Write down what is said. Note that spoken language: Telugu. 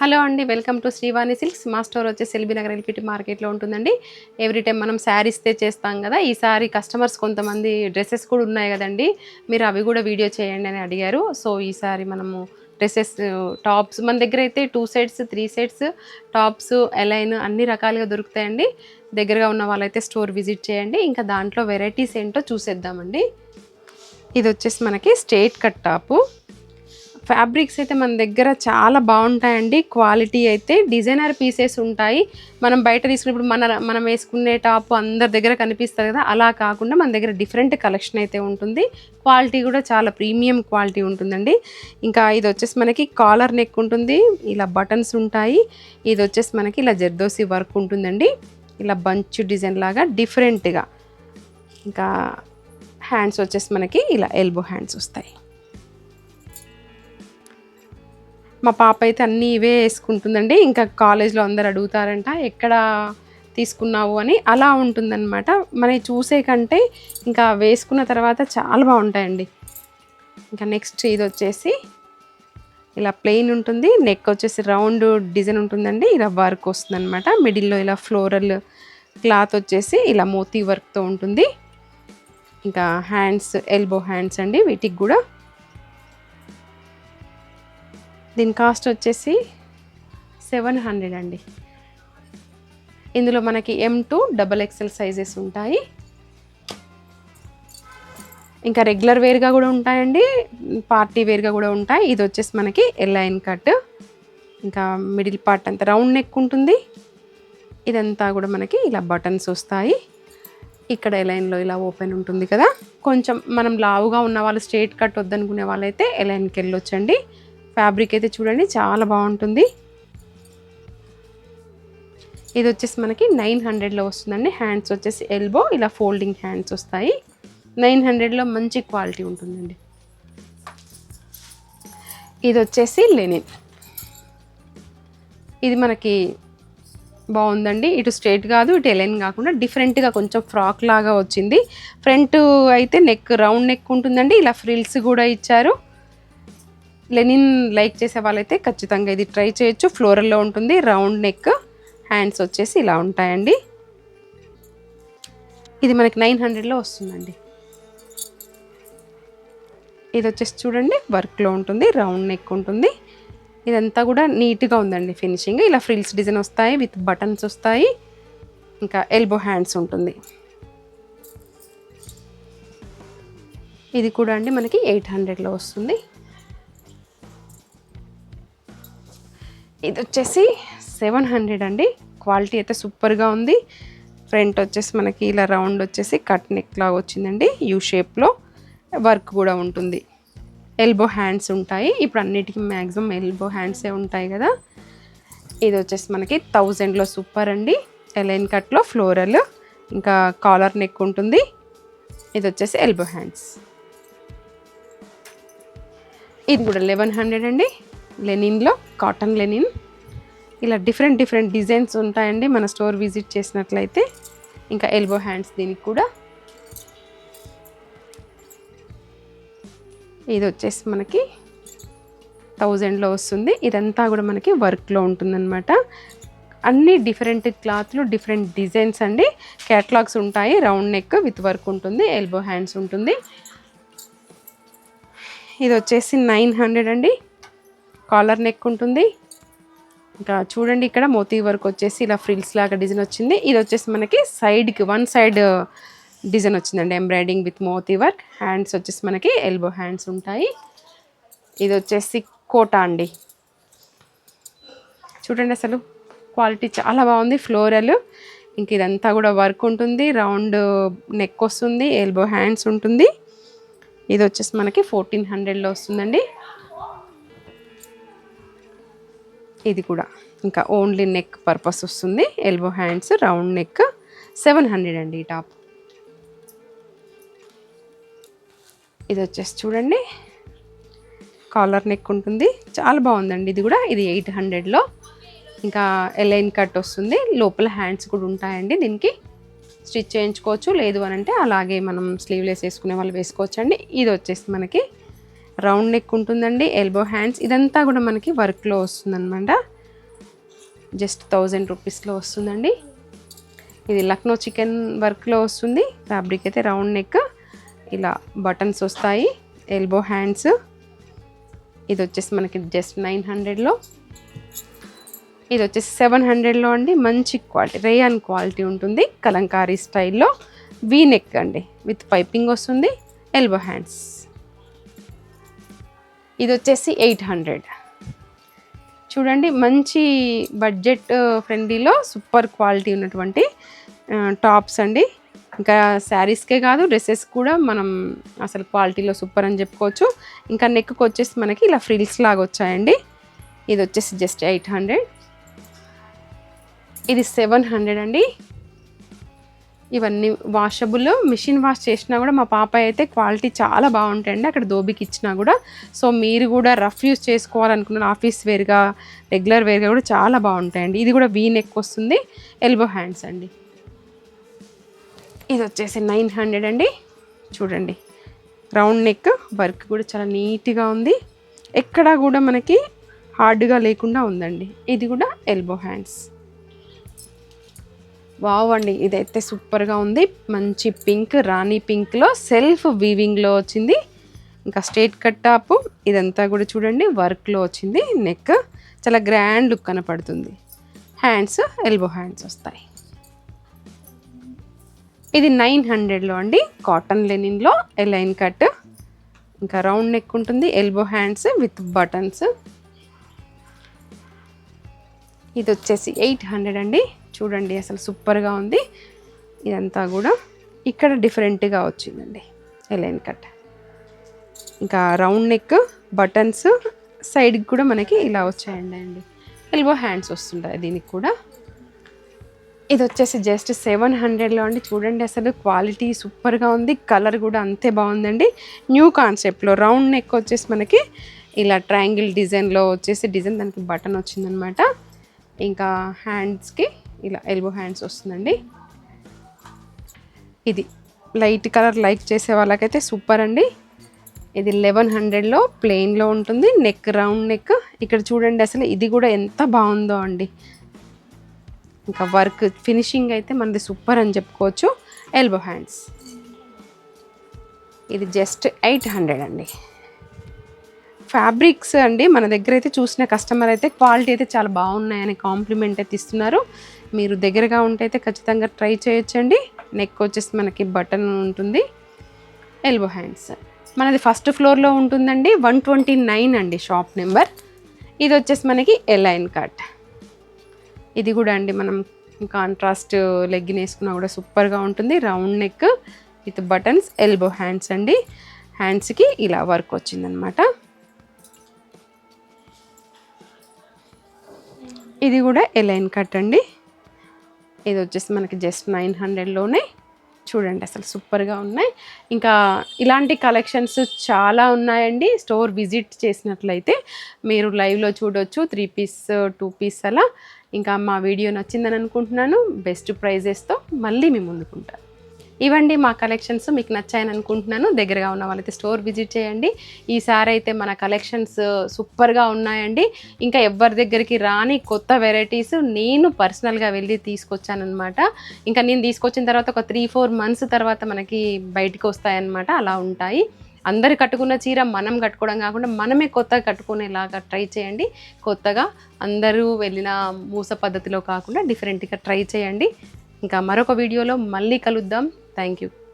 హలో అండి, వెల్కమ్ టు శ్రీవాణి సిల్క్స్. మా స్టోర్ వచ్చేసి ఎల్బీ నగర్ ఎల్పిటి మార్కెట్లో ఉంటుందండి. ఎవ్రీ టైం మనం శారీస్ చేస్తాం కదా. ఈసారి కస్టమర్స్ కొంతమంది డ్రెస్సెస్ కూడా ఉన్నాయి కదండి, మీరు అవి కూడా వీడియో చేయండి అని అడిగారు. సో ఈసారి మనము డ్రెస్సెస్, టాప్స్ మన దగ్గర అయితే 2 సెట్స్ 3 సెట్స్ టాప్స్ ఎలైన్ అన్ని రకాలుగా దొరుకుతాయండి. దగ్గరగా ఉన్న వాళ్ళైతే స్టోర్ విజిట్ చేయండి. ఇంకా దాంట్లో వెరైటీస్ ఏంటో చూసేద్దామండి. ఇది వచ్చేసి మనకి స్ట్రైట్ కట్ టాపు. ఫ్యాబ్రిక్స్ అయితే మన దగ్గర చాలా బాగుంటాయండి. క్వాలిటీ అయితే డిజైనర్ పీసెస్ ఉంటాయి. మనం బయట తీసుకున్నప్పుడు మనం వేసుకునే టాప్ అందరి దగ్గర కనిపిస్తుంది కదా, అలా కాకుండా మన దగ్గర డిఫరెంట్ కలెక్షన్ అయితే ఉంటుంది. క్వాలిటీ కూడా చాలా ప్రీమియం క్వాలిటీ ఉంటుందండి. ఇంకా ఇది వచ్చేసి మనకి కాలర్ నెక్ ఉంటుంది, ఇలా బటన్స్ ఉంటాయి. ఇది వచ్చేసి మనకి ఇలా జర్దోసి వర్క్ ఉంటుందండి, ఇలా బంచ్ డిజైన్ లాగా డిఫరెంట్గా. ఇంకా హ్యాండ్స్ వచ్చేసి మనకి ఇలా ఎల్బో హ్యాండ్స్ వస్తాయి. మా పాప అయితే అన్నీ ఇవే వేసుకుంటుందండి. ఇంకా కాలేజ్లో అందరు అడుగుతారంట ఎక్కడ తీసుకున్నావు అని. అలా ఉంటుందన్నమాట. మనం చూసే కంటే ఇంకా వేసుకున్న తర్వాత చాలా బాగుంటాయండి. ఇంకా నెక్స్ట్ ఇది వచ్చేసి ఇలా ప్లెయిన్ ఉంటుంది, నెక్ వచ్చేసి రౌండ్ డిజైన్ ఉంటుందండి, ఇలా వర్క్ వస్తుంది అనమాట. మిడిల్లో ఇలా ఫ్లోరల్ క్లాత్ వచ్చేసి ఇలా మోతీ వర్క్తో ఉంటుంది. ఇంకా హ్యాండ్స్ ఎల్బో హ్యాండ్స్ అండి వీటికి కూడా. దీని కాస్ట్ వచ్చేసి 700 అండి. ఇందులో మనకి M2 XXL సైజెస్ ఉంటాయి. ఇంకా రెగ్యులర్ వేర్గా కూడా ఉంటాయండి, పార్టీ వేర్గా కూడా ఉంటాయి. ఇది వచ్చేసి మనకి ఎలైన్ కట్. ఇంకా మిడిల్ పార్ట్ అంతా రౌండ్ నెక్ ఉంటుంది. ఇదంతా కూడా మనకి ఇలా బటన్స్ వస్తాయి. ఇక్కడ ఎలైన్లో ఇలా ఓపెన్ ఉంటుంది కదా. కొంచెం మనం లావుగా ఉన్న వాళ్ళు స్ట్రైట్ కట్ వద్దనుకునే వాళ్ళైతే ఎలైన్కి వెళ్ళొచ్చండి. ఫ్యాబ్రిక్ అయితే చూడండి చాలా బాగుంటుంది. ఇది వచ్చేసి మనకి 900లో వస్తుందండి. హ్యాండ్స్ వచ్చేసి ఎల్బో ఇలా ఫోల్డింగ్ హ్యాండ్స్ వస్తాయి. 900లో మంచి క్వాలిటీ ఉంటుందండి. ఇది వచ్చేసి లెనిన్. ఇది మనకి బాగుందండి. ఇటు స్ట్రైట్ కాదు, ఇటు ఎలైన్ కాకుండా డిఫరెంట్గా కొంచెం ఫ్రాక్ లాగా వచ్చింది. ఫ్రంట్ అయితే నెక్ రౌండ్ నెక్ ఉంటుందండి, ఇలా ఫ్రిల్స్ కూడా ఇచ్చారు. లెనిన్ లైక్ చేసే వాళ్ళైతే ఖచ్చితంగా ఇది ట్రై చేయొచ్చు. ఫ్లోరల్లో ఉంటుంది, రౌండ్ నెక్, హ్యాండ్స్ వచ్చేసి ఇలా ఉంటాయండి. ఇది మనకి 900లో వస్తుందండి. ఇది వచ్చేసి చూడండి వర్క్లో ఉంటుంది, రౌండ్ నెక్ ఉంటుంది. ఇదంతా కూడా నీట్గా ఉందండి ఫినిషింగ్. ఇలా ఫ్రిల్స్ డిజైన్ వస్తాయి, విత్ బటన్స్ వస్తాయి. ఇంకా ఎల్బో హ్యాండ్స్ ఉంటుంది. ఇది కూడా అండి మనకి 800లో వస్తుంది. ఇది వచ్చేసి 700 అండి. క్వాలిటీ అయితే సూపర్గా ఉంది. ఫ్రంట్ వచ్చేసి మనకి ఇలా రౌండ్ వచ్చేసి కట్ నెక్ లాగా వచ్చిందండి, యూ షేప్లో వర్క్ కూడా ఉంటుంది. ఎల్బో హ్యాండ్స్ ఉంటాయి. ఇప్పుడు అన్నిటికీ మ్యాక్సిమం ఎల్బో హ్యాండ్సే ఉంటాయి కదా. ఇది వచ్చేసి మనకి 1000లో సూపర్ అండి. ఎలైన్ కట్లో ఫ్లోరల్, ఇంకా కాలర్ నెక్ ఉంటుంది. ఇది వచ్చేసి ఎల్బో హ్యాండ్స్. ఇది కూడా 1100 అండి. లెనిన్లో కాటన్ లెనిన్. ఇలా డిఫరెంట్ డిజైన్స్ ఉంటాయండి మన స్టోర్ విజిట్ చేసినట్లయితే. ఇంకా ఎల్బో హ్యాండ్స్ దీనికి కూడా. ఇది వచ్చేసి మనకి 1000లో వస్తుంది. ఇదంతా కూడా మనకి వర్క్లో ఉంటుందన్నమాట. అన్ని డిఫరెంట్ క్లాత్లు, డిఫరెంట్ డిజైన్స్ అండి. క్యాటలాగ్స్ ఉంటాయి. రౌండ్ నెక్ విత్ వర్క్ ఉంటుంది, ఎల్బో హ్యాండ్స్ ఉంటుంది. ఇది వచ్చేసి 900 అండి. కాలర్ నెక్ ఉంటుంది. ఇంకా చూడండి ఇక్కడ మోతీ వర్క్ వచ్చేసి ఇలా ఫ్రిల్స్ లాగా డిజైన్ వచ్చింది. ఇది వచ్చేసి మనకి సైడ్కి వన్ సైడ్ డిజైన్ వచ్చిందండి, ఎంబ్రాయిడింగ్ విత్ మోతీ వర్క్. హ్యాండ్స్ వచ్చేసి మనకి ఎల్బో హ్యాండ్స్ ఉంటాయి. ఇది వచ్చేసి కోటా అండి. చూడండి అసలు క్వాలిటీ చాలా బాగుంది, ఫ్లోరల్. ఇంక ఇదంతా కూడా వర్క్ ఉంటుంది, రౌండ్ నెక్ వస్తుంది, ఎల్బో హ్యాండ్స్ ఉంటుంది. ఇది వచ్చేసి మనకి 1400లో వస్తుందండి. ఇది కూడా ఇంకా ఓన్లీ నెక్ పర్పస్ వస్తుంది, ఎల్బో హ్యాండ్స్, రౌండ్ నెక్. 700 అండి ఈ టాప్. ఇది వచ్చేసి చూడండి కాలర్ నెక్ ఉంటుంది, చాలా బాగుందండి ఇది కూడా. ఇది 800లో. ఇంకా ఎలైన్ కట్ వస్తుంది, లోపల హ్యాండ్స్ కూడా ఉంటాయండి. దీనికి స్టిచ్ చేయించుకోవచ్చు, లేదు అని అంటే అలాగే మనం స్లీవ్లెస్ వేసుకునే వాళ్ళు వేసుకోవచ్చు అండి. ఇది వచ్చేసి మనకి రౌండ్ నెక్ ఉంటుందండి, ఎల్బో హ్యాండ్స్. ఇదంతా కూడా మనకి వర్క్లో వస్తుందన్నమాట. జస్ట్ 1000 రూపీస్లో వస్తుందండి. ఇది లక్నో చికెన్ వర్క్లో వస్తుంది. ఫ్యాబ్రిక్ అయితే రౌండ్ నెక్, ఇలా బటన్స్ వస్తాయి, ఎల్బో హ్యాండ్స్. ఇది వచ్చేసి మనకి జస్ట్ 900లో. ఇది వచ్చేసి 700లో అండి. మంచి క్వాలిటీ, రేయాన్ క్వాలిటీ ఉంటుంది. కలంకారీ స్టైల్లో వీ నెక్ అండి, విత్ పైపింగ్ వస్తుంది, ఎల్బో హ్యాండ్స్. ఇది వచ్చేసి 800. చూడండి, మంచి బడ్జెట్ ఫ్రెండ్లీలో సూపర్ క్వాలిటీ ఉన్నటువంటి టాప్స్ అండి. ఇంకా శారీస్కే కాదు, డ్రెస్సెస్ కూడా మనం అసలు క్వాలిటీలో సూపర్ అని చెప్పుకోవచ్చు. ఇంకా నెక్కి వచ్చేసి మనకి ఇలా ఫ్రిల్స్ లాగా వచ్చాయండి. ఇది వచ్చేసి జస్ట్ 800. ఇది 700 అండి. ఇవన్నీ వాషబుల్, మిషన్ వాష్ చేసినా కూడా మా పాప అయితే క్వాలిటీ చాలా బాగుంటాయండి అక్కడ దోబికి ఇచ్చినా కూడా. సో మీరు కూడా రఫ్ యూస్ చేసుకోవాలనుకున్న ఆఫీస్ వేర్గా, రెగ్యులర్ వేర్గా కూడా చాలా బాగుంటాయండి. ఇది కూడా వీ నెక్ వస్తుంది, ఎల్బో హ్యాండ్స్ అండి. ఇది వచ్చేసి 900 అండి. చూడండి, రౌండ్ నెక్, వర్క్ కూడా చాలా నీట్గా ఉంది, ఎక్కడా కూడా మనకి హార్డ్గా లేకుండా ఉందండి. ఇది కూడా ఎల్బో హ్యాండ్స్. వావ్ అండి, ఇదైతే సూపర్గా ఉంది. మంచి పింక్, రాణి పింక్లో సెల్ఫ్ వీవింగ్లో వచ్చింది. ఇంకా స్ట్రేట్ కట్ టాప్, ఇదంతా కూడా చూడండి వర్క్లో వచ్చింది. నెక్ చాలా గ్రాండ్ లుక్ కనపడుతుంది. హ్యాండ్స్ ఎల్బో హ్యాండ్స్ వస్తాయి. ఇది 900లో అండి. కాటన్ లెనిన్లో ఎలైన్ కట్, ఇంకా రౌండ్ నెక్ ఉంటుంది, ఎల్బో హ్యాండ్స్ విత్ బటన్స్. ఇది వచ్చేసి 800 అండి. చూడండి అసలు సూపర్గా ఉంది. ఇదంతా కూడా ఇక్కడ డిఫరెంట్గా వచ్చిందండి, ఎలైన్ కట్, ఇంకా రౌండ్ నెక్, బటన్స్, సైడ్కి కూడా మనకి ఇలా వచ్చాయండి. ఎల్బో హ్యాండ్స్ వస్తుంటాయి దీనికి కూడా. ఇది వచ్చేసి జస్ట్ 700లో అండి. చూడండి అసలు క్వాలిటీ సూపర్గా ఉంది, కలర్ కూడా అంతే బాగుందండి. న్యూ కాన్సెప్ట్లో రౌండ్ నెక్ వచ్చేసి మనకి ఇలా ట్రయాంగిల్ డిజైన్లో వచ్చేసి డిజైన్, దానికి బటన్ వచ్చిందనమాట. ఇంకా హ్యాండ్స్కి ఇలా ఎల్బో హ్యాండ్స్ వస్తుందండి. ఇది లైట్ కలర్ లైక్ చేసే వాళ్ళకైతే సూపర్ అండి. ఇది 1100లో ప్లెయిన్లో ఉంటుంది, నెక్ రౌండ్ నెక్. ఇక్కడ చూడండి అసలు ఇది కూడా ఎంత బాగుందో అండి. ఇంకా వర్క్ ఫినిషింగ్ అయితే మనది సూపర్ అని చెప్పుకోవచ్చు. Elbow hands. ఇది జస్ట్ 800 అండి. ఫ్యాబ్రిక్స్ అండి మన దగ్గర అయితే చూసిన కస్టమర్ అయితే క్వాలిటీ అయితే చాలా బాగున్నాయని కాంప్లిమెంట్ అయితే ఇస్తున్నారు. మీరు దగ్గరగా ఉంటే అయితే ఖచ్చితంగా ట్రై చేయొచ్చండి. నెక్ వచ్చేసి మనకి బటన్ ఉంటుంది, ఎల్బో హ్యాండ్స్. మనది ఫస్ట్ ఫ్లోర్లో ఉంటుందండి, 129 అండి షాప్ నెంబర్. ఇది వచ్చేసి మనకి ఎలైన్ కట్. ఇది కూడా అండి మనం కాంట్రాస్ట్ లెగ్గిన్ వేసుకున్నా కూడా సూపర్గా ఉంటుంది. Round neck with buttons, elbow hands అండి. హ్యాండ్స్కి ఇలా వర్క్ వచ్చిందనమాట. ఇది కూడా ఎలైన్ కట్ అండి. ఇది వచ్చేసి మనకి జస్ట్ 900లోనే. చూడండి అసలు సూపర్గా ఉన్నాయి. ఇంకా ఇలాంటి కలెక్షన్స్ చాలా ఉన్నాయండి. స్టోర్ విజిట్ చేసినట్లయితే మీరు లైవ్లో చూడొచ్చు, 3 పీస్ 2 పీస్ అలా. ఇంకా మా వీడియో నచ్చిందని అనుకుంటున్నాను. బెస్ట్ ప్రైజెస్తో మళ్ళీ మీ ముందుకుంటాను. ఇవండి మా కలెక్షన్స్. మీకు నచ్చాయని అనుకుంటున్నాను. దగ్గరగా ఉన్న వాళ్ళైతే స్టోర్ విజిట్ చేయండి. ఈసారి అయితే మన కలెక్షన్స్ సూపర్గా ఉన్నాయండి. ఇంకా ఎవరి దగ్గరికి రాని కొత్త వెరైటీస్ నేను పర్సనల్గా వెళ్ళి తీసుకొచ్చానమాట. ఇంకా నేను తీసుకొచ్చిన తర్వాత ఒక 3-4 మంత్స్ తర్వాత మనకి బయటికి వస్తాయన్నమాట. అలా ఉంటాయి. అందరు కట్టుకున్న చీర మనం కట్టుకోవడం కాకుండా మనమే కొత్తగా కట్టుకునేలాగా ట్రై చేయండి. కొత్తగా అందరూ వెళ్ళిన మూస పద్ధతిలో కాకుండా డిఫరెంట్గా ట్రై చేయండి. ఇంకా మరొక వీడియోలో మళ్ళీ కలుద్దాం. Thank you.